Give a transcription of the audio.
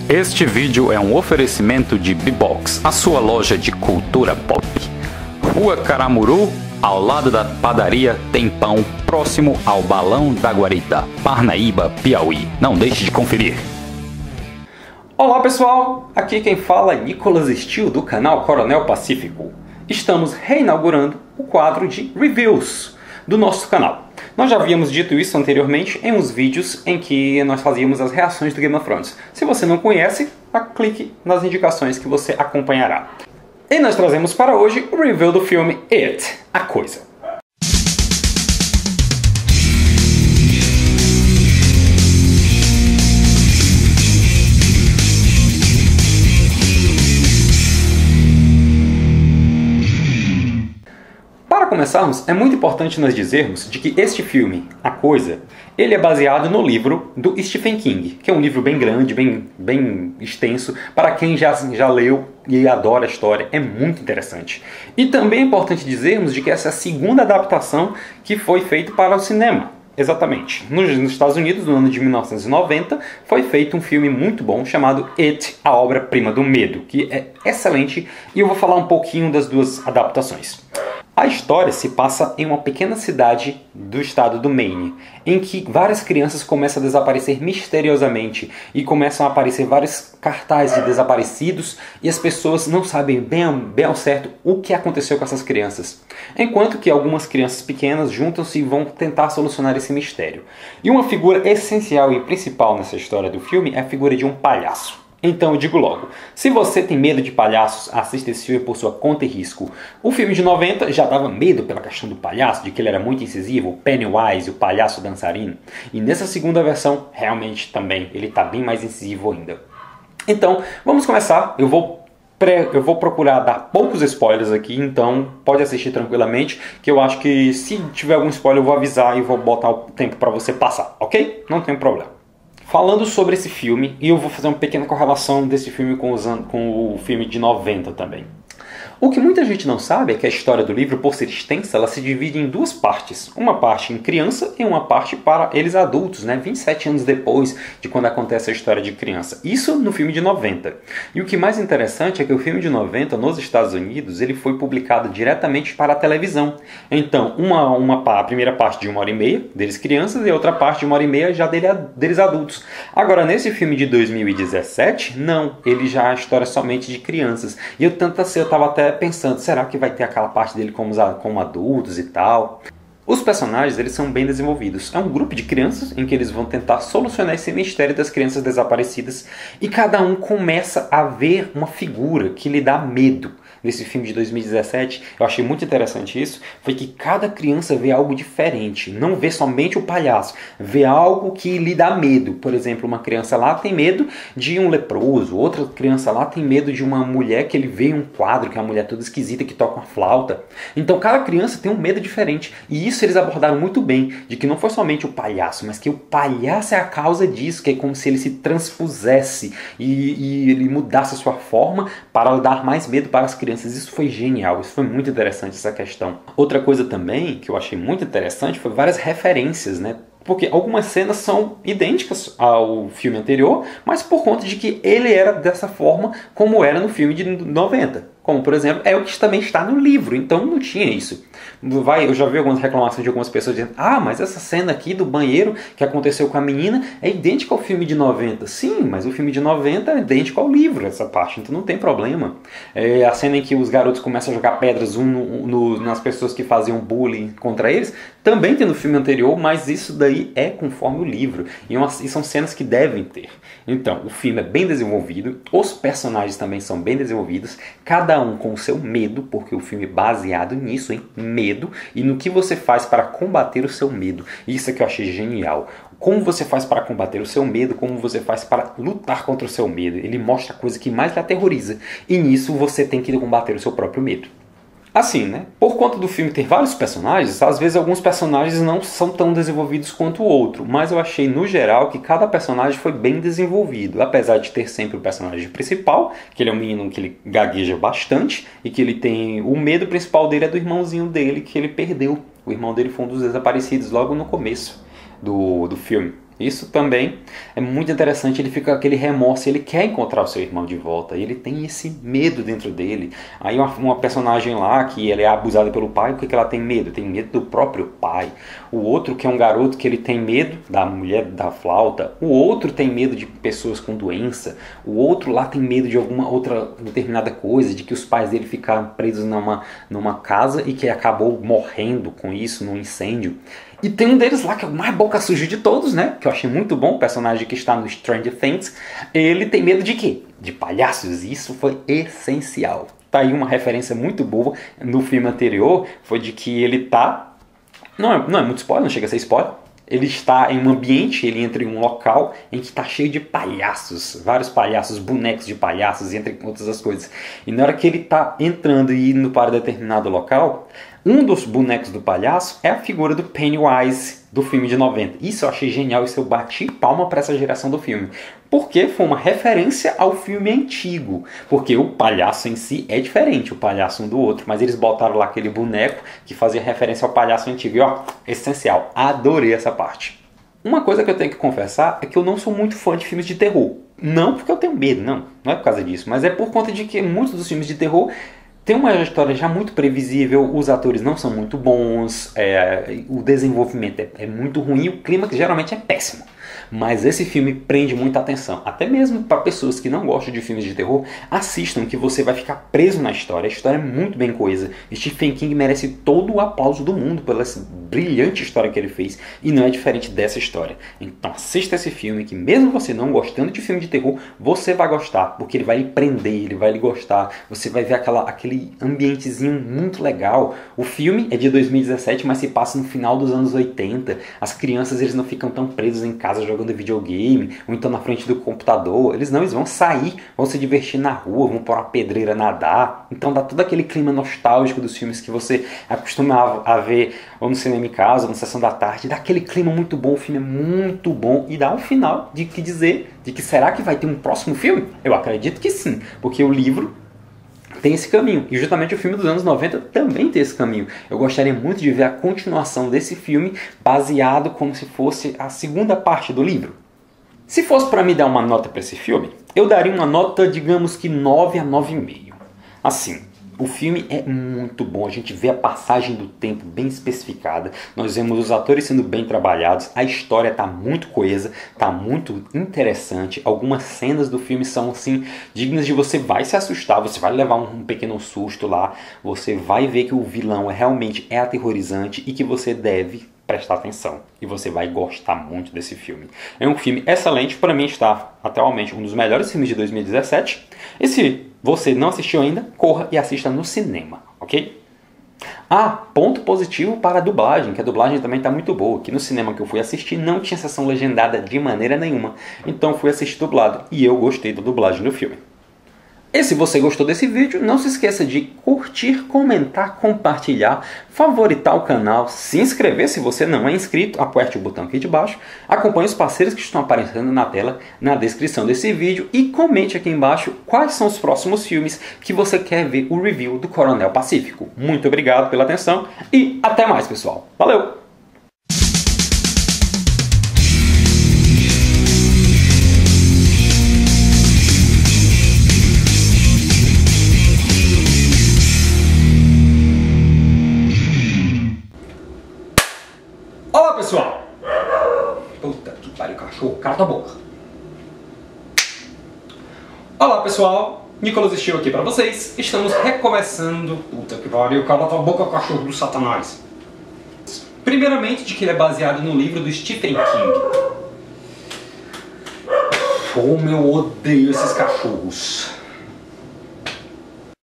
Este vídeo é um oferecimento de Bbox, a sua loja de cultura pop. Rua Caramuru, ao lado da padaria Tem Pão, próximo ao Balão da Guarita, Parnaíba, Piauí. Não deixe de conferir. Olá pessoal, aqui quem fala é Nicolas Steele do canal Coronel Pacífico. Estamos reinaugurando o quadro de Reviews do nosso canal. Nós já havíamos dito isso anteriormente em uns vídeos em que nós fazíamos as reações do Game of Thrones. Se você não conhece, clique nas indicações que você acompanhará. E nós trazemos para hoje o review do filme It, A Coisa. Para começarmos, é muito importante nós dizermos de que este filme, A Coisa, ele é baseado no livro do Stephen King, que é um livro bem grande, bem extenso, para quem já leu e adora a história, é muito interessante. E também é importante dizermos de que essa é a segunda adaptação que foi feita para o cinema. Exatamente. Nos Estados Unidos, no ano de 1990, foi feito um filme muito bom chamado It, a obra-prima do medo, que é excelente, e eu vou falar um pouquinho das duas adaptações. A história se passa em uma pequena cidade do estado do Maine, em que várias crianças começam a desaparecer misteriosamente e começam a aparecer vários cartazes de desaparecidos e as pessoas não sabem bem ao certo o que aconteceu com essas crianças. Enquanto que algumas crianças pequenas juntam-se e vão tentar solucionar esse mistério. E uma figura essencial e principal nessa história do filme é a figura de um palhaço. Então eu digo logo, se você tem medo de palhaços, assista esse filme por sua conta e risco. O filme de 90 já dava medo pela questão do palhaço, de que ele era muito incisivo, o Pennywise, o palhaço dançarino. E nessa segunda versão, realmente também, ele está bem mais incisivo ainda. Então, vamos começar. Eu vou procurar dar poucos spoilers aqui, então pode assistir tranquilamente, que eu acho que se tiver algum spoiler eu vou avisar e vou botar o tempo para você passar, ok? Não tem problema. Falando sobre esse filme, e eu vou fazer uma pequena correlação desse filme com o filme de 90 também. O que muita gente não sabe é que a história do livro, por ser extensa, ela se divide em duas partes. Uma parte em criança e uma parte para eles adultos, né? 27 anos depois de quando acontece a história de criança. Isso no filme de 90. E o que mais interessante é que o filme de 90, nos Estados Unidos, ele foi publicado diretamente para a televisão. Então, a primeira parte de 1h30 deles crianças e a outra parte de 1h30 já deles adultos. Agora, nesse filme de 2017, não. Ele já é a história somente de crianças. E eu estava até pensando, será que vai ter aquela parte dele como adultos e tal? Os personagens, eles são bem desenvolvidos. É um grupo de crianças em que eles vão tentar solucionar esse mistério das crianças desaparecidas e cada um começa a ver uma figura que lhe dá medo. Nesse filme de 2017, eu achei muito interessante isso, foi que cada criança vê algo diferente, não vê somente o palhaço, vê algo que lhe dá medo. Por exemplo, uma criança lá tem medo de um leproso, outra criança lá tem medo de uma mulher que ele vê em um quadro, que é uma mulher toda esquisita que toca uma flauta. Então cada criança tem um medo diferente, e isso eles abordaram muito bem, de que não foi somente o palhaço, mas que o palhaço é a causa disso, que é como se ele se transpusesse e ele mudasse a sua forma para dar mais medo para as crianças. Isso foi genial, isso foi muito interessante, essa questão. Outra coisa também que eu achei muito interessante foi várias referências, né? Porque algumas cenas são idênticas ao filme anterior, mas por conta de que ele era dessa forma como era no filme de 90. Como, por exemplo, é o que também está no livro, então não tinha isso. Eu já vi algumas reclamações de algumas pessoas dizendo: ah, mas essa cena aqui do banheiro que aconteceu com a menina é idêntica ao filme de 90. Sim, mas o filme de 90 é idêntico ao livro, essa parte, então não tem problema. A cena em que os garotos começam a jogar pedras nas pessoas que faziam bullying contra eles, também tem no filme anterior, mas isso daí é conforme o livro. E são cenas que devem ter. Então, o filme é bem desenvolvido, os personagens também são bem desenvolvidos, cada um com o seu medo, porque o filme é baseado nisso, em medo, e no que você faz para combater o seu medo. Isso é que eu achei genial. Como você faz para combater o seu medo, como você faz para lutar contra o seu medo. Ele mostra a coisa que mais lhe aterroriza, e nisso você tem que combater o seu próprio medo. Assim, né? Por conta do filme ter vários personagens, às vezes alguns personagens não são tão desenvolvidos quanto o outro, mas eu achei no geral que cada personagem foi bem desenvolvido, apesar de ter sempre o personagem principal, que ele é um menino que ele gagueja bastante e que ele tem o medo principal dele é do irmãozinho dele que ele perdeu. O irmão dele foi um dos desaparecidos logo no começo do filme. Isso também é muito interessante, ele fica com aquele remorso, ele quer encontrar o seu irmão de volta, ele tem esse medo dentro dele. Aí uma personagem lá, que ela é abusada pelo pai, o que ela tem medo? Tem medo do próprio pai. O outro, que é um garoto, que ele tem medo da mulher da flauta. O outro tem medo de pessoas com doença. O outro lá tem medo de alguma outra determinada coisa, de que os pais dele ficaram presos numa casa e que acabou morrendo com isso, num incêndio. E tem um deles lá que é o mais boca suja de todos, né? Que eu achei muito bom, o personagem que está no Stranger Things. Ele tem medo de quê? De palhaços. E isso foi essencial. Tá aí uma referência muito boa no filme anterior, foi de que ele tá... Não é muito spoiler, não chega a ser spoiler. Ele está em um ambiente, ele entra em um local em que está cheio de palhaços, vários palhaços, bonecos de palhaços, entre outras coisas. E na hora que ele está entrando e indo para determinado local, um dos bonecos do palhaço é a figura do Pennywise do filme de 90. Isso eu achei genial, isso eu bati palma para essa geração do filme. Porque foi uma referência ao filme antigo. Porque o palhaço em si é diferente, o palhaço um do outro. Mas eles botaram lá aquele boneco que fazia referência ao palhaço antigo. E ó, essencial, adorei essa parte. Uma coisa que eu tenho que confessar é que eu não sou muito fã de filmes de terror. Não porque eu tenho medo, não é por causa disso. Mas é por conta de que muitos dos filmes de terror tem uma história já muito previsível, os atores não são muito bons, o desenvolvimento é muito ruim, o clima que geralmente é péssimo. Mas esse filme prende muita atenção, até mesmo para pessoas que não gostam de filmes de terror, assistam que você vai ficar preso na história. A história é muito bem coesa. Stephen King merece todo o aplauso do mundo pela essa brilhante história que ele fez, e não é diferente dessa história. Então assista esse filme que mesmo você não gostando de filme de terror, você vai gostar, porque ele vai lhe prender, ele vai lhe gostar, você vai ver aquele ambientezinho muito legal. O filme é de 2017, mas se passa no final dos anos 80. As crianças, eles não ficam tão presos em casa jogando videogame, ou então na frente do computador. Eles vão sair, vão se divertir na rua, vão para uma pedreira nadar. Então dá todo aquele clima nostálgico dos filmes que você acostumava a ver ou no cinema em casa, ou na sessão da tarde. Dá aquele clima muito bom, o filme é muito bom, e dá um final de que dizer de que será que vai ter um próximo filme? Eu acredito que sim, porque o livro tem esse caminho, e justamente o filme dos anos 90 também tem esse caminho. Eu gostaria muito de ver a continuação desse filme baseado como se fosse a segunda parte do livro. Se fosse para me dar uma nota para esse filme, eu daria uma nota, digamos que 9 a 9,5. Assim, o filme é muito bom, a gente vê a passagem do tempo bem especificada, nós vemos os atores sendo bem trabalhados, a história está muito coesa, está muito interessante, algumas cenas do filme são assim, dignas de você vai se assustar, você vai levar um pequeno susto lá, você vai ver que o vilão realmente é aterrorizante e que você deve prestar atenção, e você vai gostar muito desse filme. É um filme excelente, para mim está atualmente um dos melhores filmes de 2017, e se você não assistiu ainda, corra e assista no cinema, ok? Ponto positivo para a dublagem, que a dublagem também está muito boa. Aqui no cinema que eu fui assistir não tinha sessão legendada de maneira nenhuma, então fui assistir dublado, e eu gostei da dublagem do filme. E se você gostou desse vídeo, não se esqueça de curtir, comentar, compartilhar, favoritar o canal, se inscrever se você não é inscrito, aperte o botão aqui de baixo, acompanhe os parceiros que estão aparecendo na tela, na descrição desse vídeo, e comente aqui embaixo quais são os próximos filmes que você quer ver o review do Coronel Pacífico. Muito obrigado pela atenção e até mais, pessoal. Valeu! Olá, pessoal! Puta que pariu, cachorro, cala a boca. Olá, pessoal! Nicolas Steel aqui pra vocês. Estamos recomeçando... Puta que pariu, cala a boca, cachorro do satanás. Primeiramente, de que ele é baseado no livro do Stephen King. Como eu odeio esses cachorros.